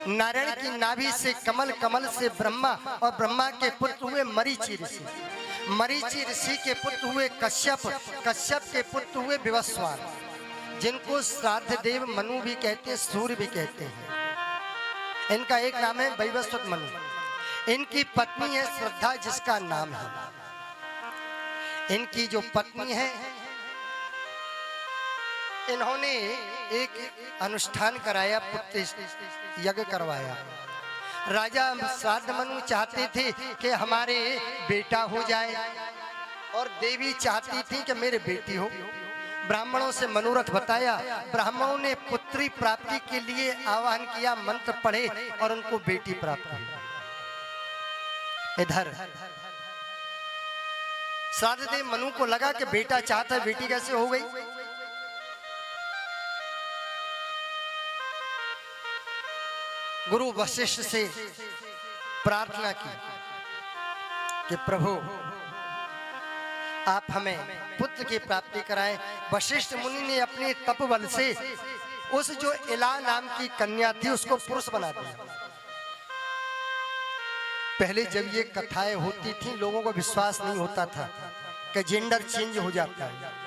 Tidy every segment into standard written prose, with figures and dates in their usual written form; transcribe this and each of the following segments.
नारायण की नाभि से कमल, कमल से ब्रह्मा और ब्रह्मा के पुत्र हुए मरीचि ऋषि, मरीचि ऋषि के पुत्र हुए कश्यप, कश्यप के पुत्र हुए विवस्वान, जिनको श्राद्ध देव मनु भी कहते हैं, सूर्य भी कहते हैं। इनका एक नाम है वैवस्वत मनु। इनकी पत्नी है श्रद्धा, जिसका नाम है। इनकी जो पत्नी है, इन्होंने एक अनुष्ठान कराया, पुत्र यज्ञ करवाया। राजा श्राद्ध मनु चाहते थे कि हमारे बेटा हो जाए, और देवी चाहती थी कि मेरे बेटी हो। ब्राह्मणों से मनोरथ बताया, ब्राह्मणों ने पुत्री प्राप्ति के लिए आह्वान किया, मंत्र पढ़े और उनको बेटी प्राप्त हुई। इधर श्राद्ध देव मनु को लगा कि बेटा चाहता है, बेटी कैसे हो गई। गुरु वशिष्ठ से प्रार्थना की कि प्रभु आप हमें पुत्र की प्राप्ति कराएं। वशिष्ठ मुनि ने अपने तपबल से उस जो इला नाम की कन्या थी उसको पुरुष बना दिया। पहले जब ये कथाएं होती थी, लोगों को विश्वास नहीं होता था कि जेंडर चेंज हो जाता है।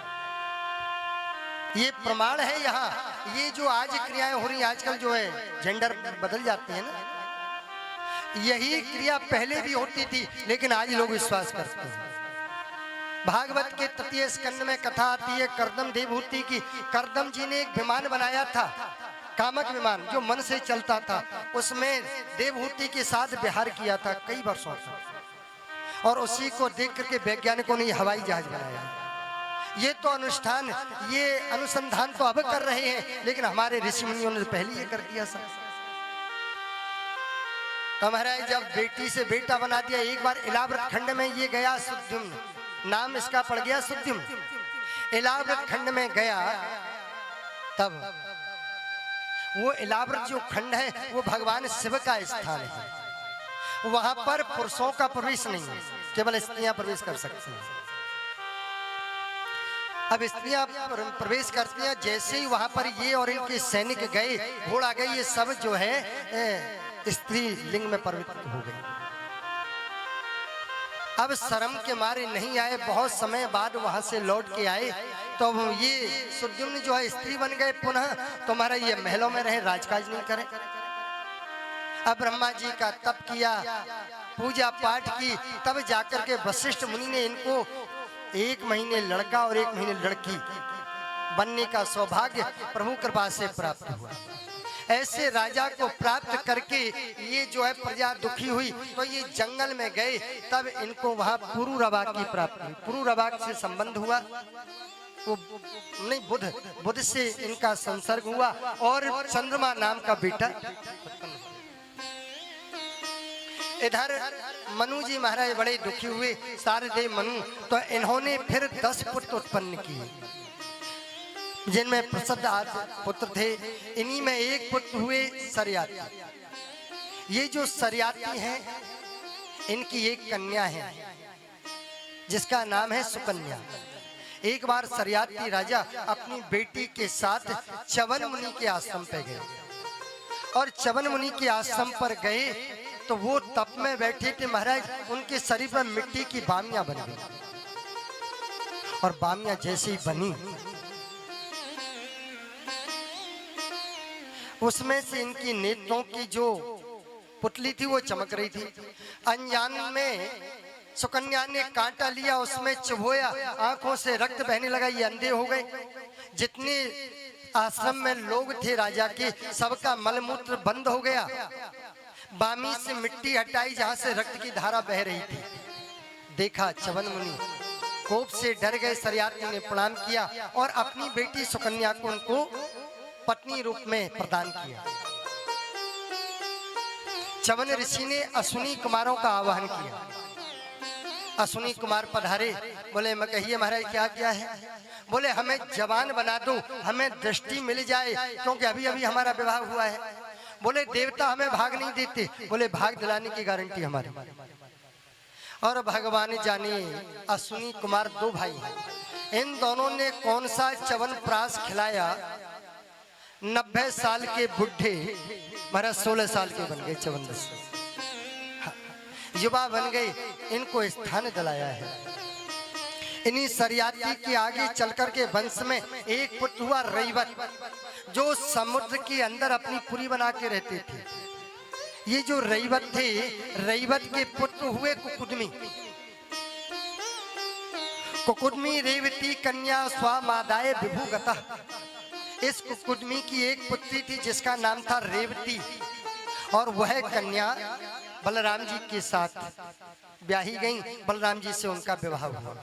ये प्रमाण है यहाँ, ये जो आज क्रियाएं हो रही, आजकल जो है जेंडर बदल जाते हैं ना, यही क्रिया पहले भी होती थी, लेकिन आज लोग विश्वास करते हैं। भागवत के तृतीय स्कंद में कथा आती है कर्दम देवहूति की। कर्दम जी ने एक विमान बनाया था, कामक विमान, जो मन से चलता था। उसमें देवहूति के साथ विहार किया था कई वर्षों से, और उसी को देख करके वैज्ञानिकों ने हवाई जहाज बनाया। ये तो अनुष्ठान, ये अनुसंधान तो अब कर रहे हैं, लेकिन हमारे ऋषि मुनियों ने पहले ये कर दिया सर। तो महाराज जब बेटी से बेटा बना दिया, एक बार इलाव्रत खंड में ये गया, सुद्युम्न नाम इसका पड़ गया, सुद्युम्न। इलाव्रत खंड में गया, तब वो इलाव्रत जो खंड है वो भगवान शिव का स्थान है। वहां पर पुरुषों का प्रवेश नहीं है, केवल स्त्रियां प्रवेश कर सकती हैं। अब स्त्रियां प्रवेश करती हैं। जैसे ही वहां पर ये और इनके सैनिक गए, घोड़ा गए, ये सब जो है स्त्री लिंग में परिवर्तित हो गई। अब शर्म के मारे नहीं आए, बहुत समय बाद वहां से लौट के आए, तो ये सुद्युम्न जो है स्त्री बन गए पुनः। तुम्हारा ये महलों में रहे, राजकाज नहीं करें। अब ब्रह्मा जी का तप किया, पूजा पाठ की, तब जाकर के वशिष्ठ मुनि ने इनको 1 महीने लड़का और 1 महीने लड़की बनने का सौभाग्य प्रभु कृपा से प्राप्त हुआ। ऐसे राजा को प्राप्त करके ये जो है प्रजा दुखी हुई, तो ये जंगल में गए, तब इनको वहां पुरुरवा की प्राप्ति हुई। पुरुरवा से संबंध हुआ, वो नहीं बुध से इनका संसर्ग हुआ, और चंद्रमा नाम का बेटा। इधर मनु जी महाराज बड़े दुखी हुए, शारदेव मनु, तो इन्होंने फिर 10 पुत्र उत्पन्न किए, जिनमें प्रसिद्ध पुत्र थे। इन्हीं में एक पुत्र हुए सरियाती। ये जो सरियाती हैं, इनकी एक कन्या है जिसका नाम है सुकन्या। एक बार सरियाती राजा अपनी बेटी के साथ च्यवन मुनि के आश्रम पे गए, और च्यवन मुनि के आश्रम पर गए तो वो तप में बैठे थे महाराज। उनके शरीर पर मिट्टी की बामियां बन गई, और बामियां जैसे ही बनी, उसमें से इनकी नेत्रों की जो पुतली थी वो चमक रही थी। अनजान में सुकन्या ने कांटा लिया, उसमें चुभोया, आंखों से रक्त बहने लगा, ये अंधे हो गए। जितने आश्रम में लोग थे राजा के, सबका मलमूत्र बंद हो गया। बामी से मिट्टी हटाई जहां से रक्त की धारा बह रही थी। देखा च्यवन मुनि, कोप से डर गए। सरियाती ने प्रणाम किया और अपनी बेटी सुकन्या को उनको पत्नी रूप में प्रदान किया। च्यवन ऋषि ने अश्विनी कुमारों का आह्वान किया। अश्विनी कुमार पधारे, बोले मैं कहिए महाराज क्या क्या है। बोले हमें जवान बना दो, हमें दृष्टि मिल जाए, क्योंकि अभी अभी हमारा विवाह हुआ है। बोले देवता हमें भाग नहीं देते, बोले भाग दिलाने की गारंटी हमारी। और भगवान जाने अश्विनी कुमार 2 भाई हैं, इन दोनों ने कौन सा च्यवनप्राश खिलाया 90 साल के बुढ़े महाराज 16 साल के बन गए, 54 युवा बन गए, इनको स्थान दिलाया है। इन्हीं सरियाती के आगे चलकर के वंश में एक पुत्र हुआ रैवत, जो समुद्र के अंदर अपनी पुरी बना के रहते थे। ये जो रैवत थे, रैवत के पुत्र हुए कुकुदमी। कुकुदमी रेवती कन्या स्वामादाय विभुगतः। इस कुकुदमी की एक पुत्री थी जिसका नाम था रेवती, और वह कन्या बलराम जी के साथ ब्याही गई। बलराम जी से उनका विवाह हुआ।